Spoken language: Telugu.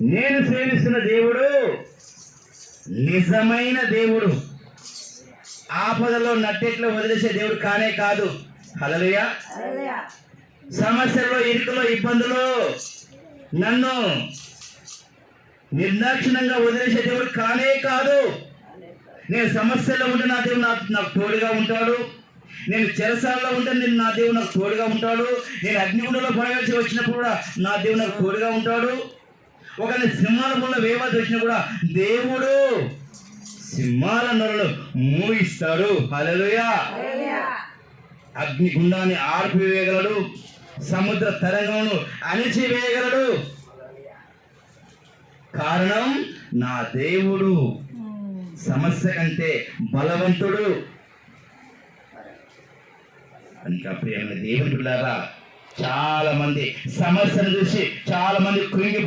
నేను సేవిస్తున్న దేవుడు నిజమైన దేవుడు. ఆపదలో నట్టెట్లో వదిలేసే దేవుడు కానే కాదు. హల్లెలూయా. సమస్యల్లో, ఇరుకులో, ఇబ్బందులు నన్ను నిర్దాక్షిణంగా వదిలేసే దేవుడు కానే కాదు. నేను సమస్యల్లో ఉంటే నా దేవుడు నాకు తోడుగా ఉంటాడు. నేను చెరసాలలో ఉంటే నా దేవుడు నాకు తోడుగా ఉంటాడు. నేను అగ్నిగుండంలో పడవలసి వచ్చినప్పుడు కూడా నా దేవుడు నాకు తోడుగా ఉంటాడు. ఒక సింహాల గుండా వేవాల్సి వచ్చినా కూడా దేవుడు సింహాల నొరలు మూయిస్తాడు. హల్లెలూయా. అగ్నిగుండాన్ని ఆర్పివేయగలడు, సముద్ర తరంగమును అణిచివేయగలడు. కారణం నా దేవుడు సమస్య కంటే బలవంతుడు. ఇంకా ప్రియమైన దేవుని బిడ్డలారా, చాలా మంది సమస్యను చూసి చాలా మంది కృంగి